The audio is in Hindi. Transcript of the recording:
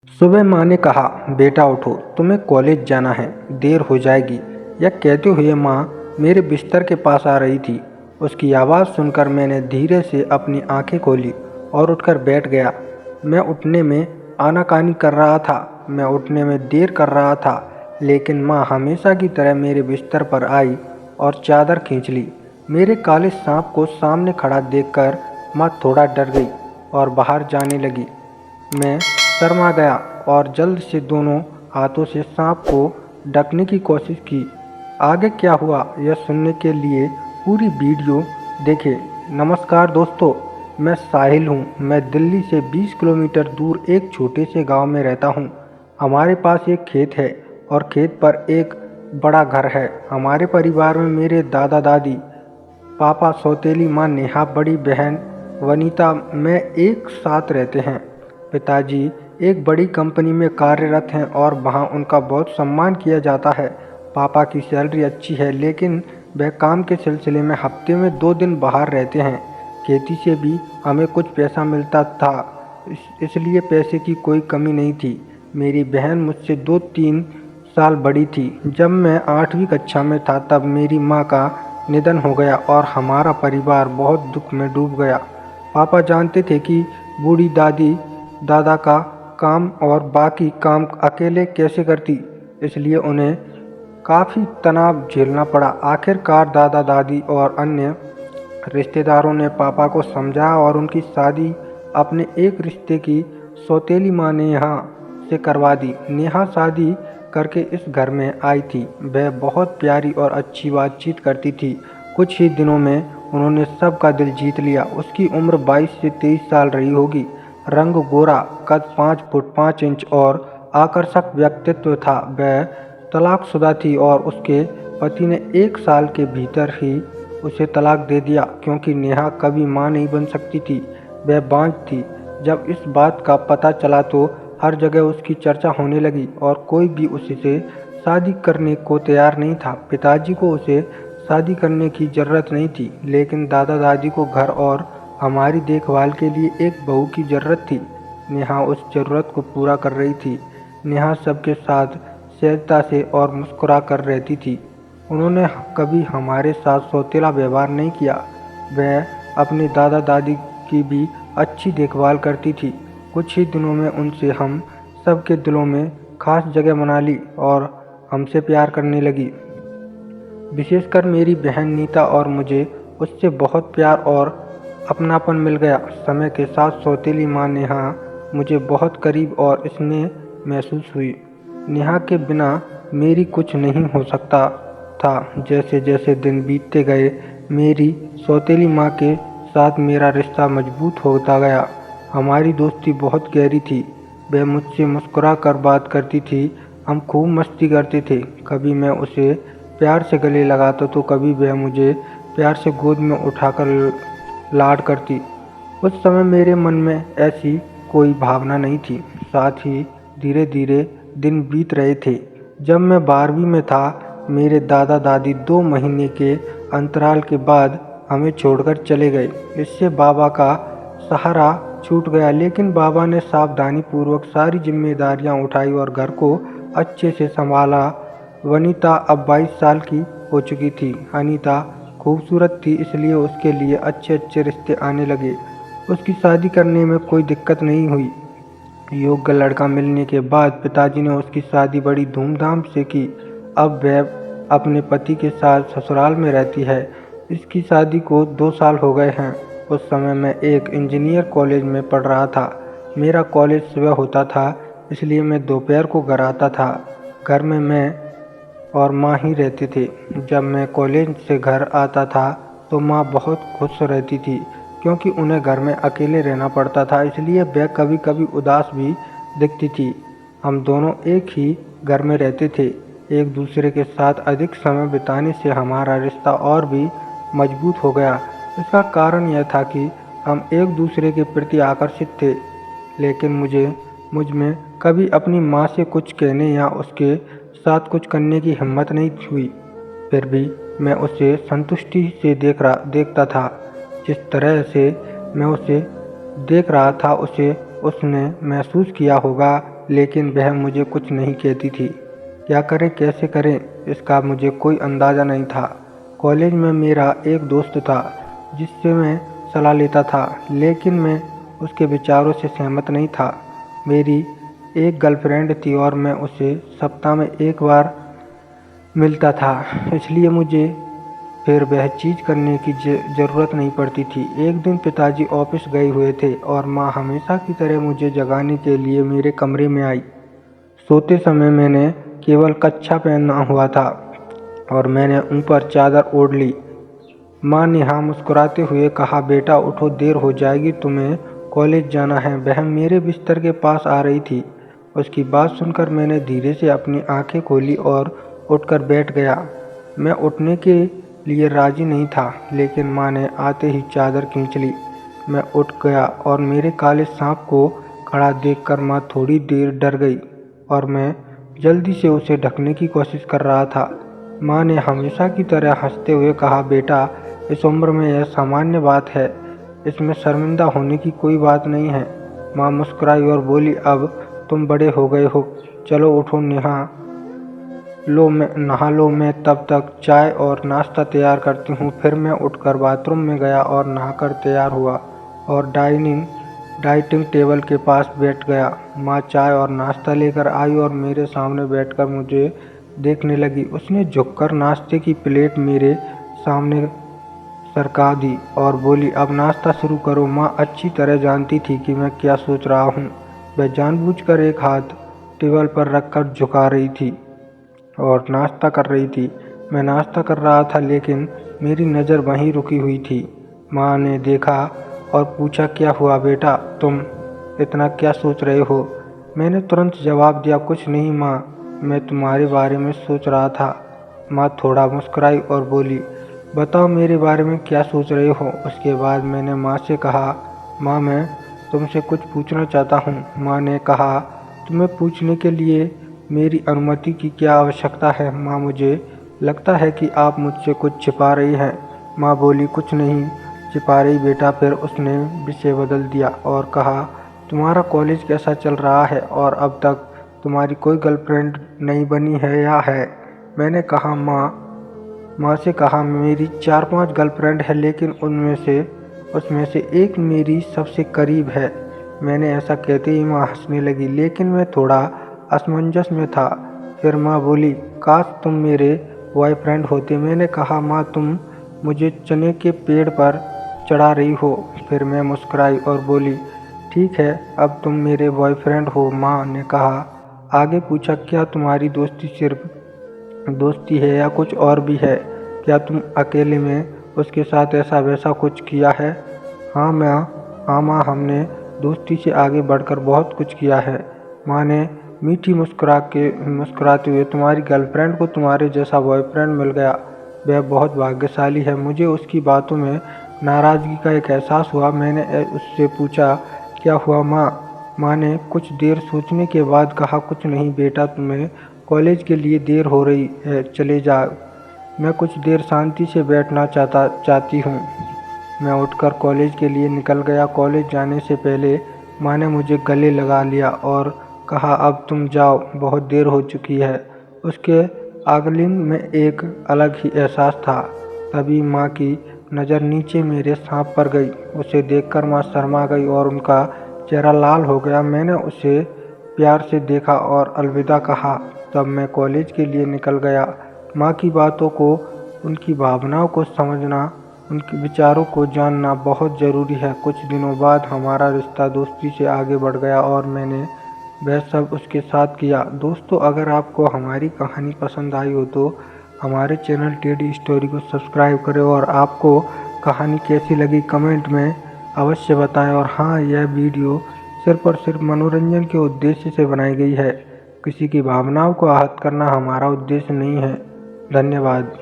सुबह माँ ने कहा, बेटा उठो, तुम्हें कॉलेज जाना है, देर हो जाएगी। यह कहते हुए माँ मेरे बिस्तर के पास आ रही थी। उसकी आवाज़ सुनकर मैंने धीरे से अपनी आंखें खोली और उठकर बैठ गया। मैं उठने में आनाकानी कर रहा था, मैं उठने में देर कर रहा था, लेकिन माँ हमेशा की तरह मेरे बिस्तर पर आई और चादर खींच ली। मेरे काले सांप को सामने खड़ा देखकर माँ थोड़ा डर गई और बाहर जाने लगी। मैं शर्मा गया और जल्द से दोनों हाथों से सांप को ढकने की कोशिश की। आगे क्या हुआ यह सुनने के लिए पूरी वीडियो देखें। नमस्कार दोस्तों, मैं साहिल हूँ। मैं दिल्ली से 20 किलोमीटर दूर एक छोटे से गांव में रहता हूँ। हमारे पास एक खेत है और खेत पर एक बड़ा घर है। हमारे परिवार में मेरे दादा दादी, पापा, सौतेली माँ नेहा, बड़ी बहन वनीता, मैं एक साथ रहते हैं। पिताजी एक बड़ी कंपनी में कार्यरत हैं और वहाँ उनका बहुत सम्मान किया जाता है। पापा की सैलरी अच्छी है, लेकिन वह काम के सिलसिले में हफ्ते में 2 दिन बाहर रहते हैं। खेती से भी हमें कुछ पैसा मिलता था, इसलिए पैसे की कोई कमी नहीं थी। मेरी बहन मुझसे 2-3 साल बड़ी थी। जब मैं 8वीं कक्षा में था तब मेरी माँ का निधन हो गया और हमारा परिवार बहुत दुख में डूब गया। पापा जानते थे कि बूढ़ी दादी दादा का काम और बाकी काम अकेले कैसे करती, इसलिए उन्हें काफ़ी तनाव झेलना पड़ा। आखिरकार दादा दादी और अन्य रिश्तेदारों ने पापा को समझाया और उनकी शादी अपने एक रिश्ते की सौतेली माँ नेहा से करवा दी। नेहा शादी करके इस घर में आई थी। वह बहुत प्यारी और अच्छी बातचीत करती थी। कुछ ही दिनों में उन्होंने सबका दिल जीत लिया। उसकी उम्र 22 से 23 साल रही होगी। रंग गोरा, कद 5 फुट 5 इंच और आकर्षक व्यक्तित्व था। वह तलाकशुदा थी और उसके पति ने 1 साल के भीतर ही उसे तलाक दे दिया, क्योंकि नेहा कभी मां नहीं बन सकती थी। वह बांझ थी। जब इस बात का पता चला तो हर जगह उसकी चर्चा होने लगी और कोई भी उससे शादी करने को तैयार नहीं था। पिताजी को उसे शादी करने की ज़रूरत नहीं थी, लेकिन दादा दादी को घर और हमारी देखभाल के लिए एक बहू की ज़रूरत थी। नेहा उस ज़रूरत को पूरा कर रही थी। नेहा सबके साथ सहजता से और मुस्कुरा कर रहती थी। उन्होंने कभी हमारे साथ सौतेला व्यवहार नहीं किया। वह अपने दादा दादी की भी अच्छी देखभाल करती थी। कुछ ही दिनों में उनसे हम सबके दिलों में खास जगह बना ली और हमसे प्यार करने लगी। विशेषकर मेरी बहन नीता और मुझे उससे बहुत प्यार और अपनापन मिल गया। समय के साथ सौतेली माँ नेहा मुझे बहुत करीब और स्नेह महसूस हुई। नेहा के बिना मेरी कुछ नहीं हो सकता था। जैसे जैसे दिन बीतते गए, मेरी सौतेली माँ के साथ मेरा रिश्ता मजबूत होता गया। हमारी दोस्ती बहुत गहरी थी। वह मुझसे मुस्कुरा कर बात करती थी। हम खूब मस्ती करते थे। कभी मैं उसे प्यार से गले लगाता तो कभी वह मुझे प्यार से गोद में उठाकर लाड करती। उस समय मेरे मन में ऐसी कोई भावना नहीं थी। साथ ही धीरे धीरे दिन बीत रहे थे। जब मैं 12वीं में था, मेरे दादा दादी 2 महीने के अंतराल के बाद हमें छोड़कर चले गए। इससे बाबा का सहारा छूट गया, लेकिन बाबा ने सावधानी पूर्वक सारी जिम्मेदारियां उठाई और घर को अच्छे से संभाला। वनीता अब 22 साल की हो चुकी थी। अनीता खूबसूरत थी, इसलिए उसके लिए अच्छे अच्छे रिश्ते आने लगे। उसकी शादी करने में कोई दिक्कत नहीं हुई। योग्य लड़का मिलने के बाद पिताजी ने उसकी शादी बड़ी धूमधाम से की। अब वह अपने पति के साथ ससुराल में रहती है। इसकी शादी को 2 साल हो गए हैं। उस समय मैं एक इंजीनियर कॉलेज में पढ़ रहा था। मेरा कॉलेज सुबह होता था, इसलिए मैं दोपहर को घर आता था। घर में मैं और माँ ही रहते थे। जब मैं कॉलेज से घर आता था तो माँ बहुत खुश रहती थी, क्योंकि उन्हें घर में अकेले रहना पड़ता था, इसलिए वह कभी कभी उदास भी दिखती थी। हम दोनों एक ही घर में रहते थे। एक दूसरे के साथ अधिक समय बिताने से हमारा रिश्ता और भी मजबूत हो गया। इसका कारण यह था कि हम एक दूसरे के प्रति आकर्षित थे, लेकिन मुझ में कभी अपनी माँ से कुछ कहने या उसके साथ कुछ करने की हिम्मत नहीं हुई। फिर भी मैं उसे संतुष्टि से देखता था। जिस तरह से मैं उसे देख रहा था, उसे उसने महसूस किया होगा, लेकिन वह मुझे कुछ नहीं कहती थी। क्या करें कैसे करें इसका मुझे कोई अंदाज़ा नहीं था। कॉलेज में मेरा एक दोस्त था जिससे मैं सलाह लेता था, लेकिन मैं उसके विचारों से सहमत नहीं था। मेरी एक गर्लफ्रेंड थी और मैं उसे सप्ताह में एक बार मिलता था, इसलिए मुझे फिर वह चीज़ करने की ज़रूरत नहीं पड़ती थी। एक दिन पिताजी ऑफिस गए हुए थे और माँ हमेशा की तरह मुझे जगाने के लिए मेरे कमरे में आई। सोते समय मैंने केवल कच्छा पहना हुआ था और मैंने ऊपर चादर ओढ़ ली। माँ ने हाँ मुस्कुराते हुए कहा, बेटा उठो, देर हो जाएगी, तुम्हें कॉलेज जाना है। वह मेरे बिस्तर के पास आ रही थी। उसकी बात सुनकर मैंने धीरे से अपनी आंखें खोली और उठकर बैठ गया। मैं उठने के लिए राजी नहीं था, लेकिन माँ ने आते ही चादर खींच ली। मैं उठ गया और मेरे काले सांप को खड़ा देखकर माँ थोड़ी देर डर गई और मैं जल्दी से उसे ढकने की कोशिश कर रहा था। माँ ने हमेशा की तरह हंसते हुए कहा, बेटा इस उम्र में यह सामान्य बात है, इसमें शर्मिंदा होने की कोई बात नहीं है। माँ मुस्कुराई और बोली, अब तुम बड़े हो गए हो, चलो उठो, नहा लो, मैं तब तक चाय और नाश्ता तैयार करती हूँ। फिर मैं उठकर बाथरूम में गया और नहाकर तैयार हुआ और डाइनिंग टेबल के पास बैठ गया। माँ चाय और नाश्ता लेकर आई और मेरे सामने बैठकर मुझे देखने लगी। उसने झुककर नाश्ते की प्लेट मेरे सामने सरका दी और बोली, अब नाश्ता शुरू करो। माँ अच्छी तरह जानती थी कि मैं क्या सोच रहा हूँ। वह जानबूझकर एक हाथ टेबल पर रखकर झुका रही थी और नाश्ता कर रही थी। मैं नाश्ता कर रहा था, लेकिन मेरी नज़र वहीं रुकी हुई थी। माँ ने देखा और पूछा, क्या हुआ बेटा, तुम इतना क्या सोच रहे हो? मैंने तुरंत जवाब दिया, कुछ नहीं माँ, मैं तुम्हारे बारे में सोच रहा था। माँ थोड़ा मुस्कुराई और बोली, बताओ मेरे बारे में क्या सोच रहे हो? उसके बाद मैंने माँ से कहा, माँ मैं तुमसे कुछ पूछना चाहता हूँ। माँ ने कहा, तुम्हें पूछने के लिए मेरी अनुमति की क्या आवश्यकता है? माँ मुझे लगता है कि आप मुझसे कुछ छिपा रही हैं। माँ बोली, कुछ नहीं छिपा रही बेटा। फिर उसने विषय बदल दिया और कहा, तुम्हारा कॉलेज कैसा चल रहा है और अब तक तुम्हारी कोई गर्लफ्रेंड नहीं बनी है या है? मैंने कहा, माँ से कहा, मेरी 4-5 गर्लफ्रेंड है, लेकिन उसमें से एक मेरी सबसे करीब है। मैंने ऐसा कहते ही माँ हंसने लगी, लेकिन मैं थोड़ा असमंजस में था। फिर माँ बोली, काश तुम मेरे बॉयफ्रेंड होते। मैंने कहा, माँ तुम मुझे चने के पेड़ पर चढ़ा रही हो। फिर मैं मुस्कुराई और बोली, ठीक है, अब तुम मेरे बॉयफ्रेंड हो। माँ ने कहा, आगे पूछा, क्या तुम्हारी दोस्ती सिर्फ दोस्ती है या कुछ और भी है? क्या तुम अकेले में उसके साथ ऐसा वैसा कुछ किया है? हाँ माँ, हमने दोस्ती से आगे बढ़कर बहुत कुछ किया है। माँ ने मीठी मुस्कुराते हुए, तुम्हारी गर्लफ्रेंड को तुम्हारे जैसा बॉयफ्रेंड मिल गया, वह बहुत भाग्यशाली है। मुझे उसकी बातों में नाराज़गी का एक एहसास हुआ। मैंने उससे पूछा, क्या हुआ माँ? माँ ने कुछ देर सोचने के बाद कहा, कुछ नहीं बेटा, तुम्हें कॉलेज के लिए देर हो रही है, चले जाओ। मैं कुछ देर शांति से बैठना चाहती हूँ। मैं उठकर कॉलेज के लिए निकल गया। कॉलेज जाने से पहले माँ ने मुझे गले लगा लिया और कहा, अब तुम जाओ, बहुत देर हो चुकी है। उसके आगलिंग में एक अलग ही एहसास था। तभी माँ की नज़र नीचे मेरे सांप पर गई। उसे देखकर माँ शर्मा गई और उनका चेहरा लाल हो गया। मैंने उसे प्यार से देखा और अलविदा कहा। तब मैं कॉलेज के लिए निकल गया। माँ की बातों को, उनकी भावनाओं को समझना, उनके विचारों को जानना बहुत ज़रूरी है। कुछ दिनों बाद हमारा रिश्ता दोस्ती से आगे बढ़ गया और मैंने वह सब उसके साथ किया। दोस्तों, अगर आपको हमारी कहानी पसंद आई हो तो हमारे चैनल टेडी स्टोरी को सब्सक्राइब करें और आपको कहानी कैसी लगी कमेंट में अवश्य बताएं। और हाँ, यह वीडियो सिर्फ और सिर्फ मनोरंजन के उद्देश्य से बनाई गई है। किसी की भावनाओं को आहत करना हमारा उद्देश्य नहीं है। धन्यवाद।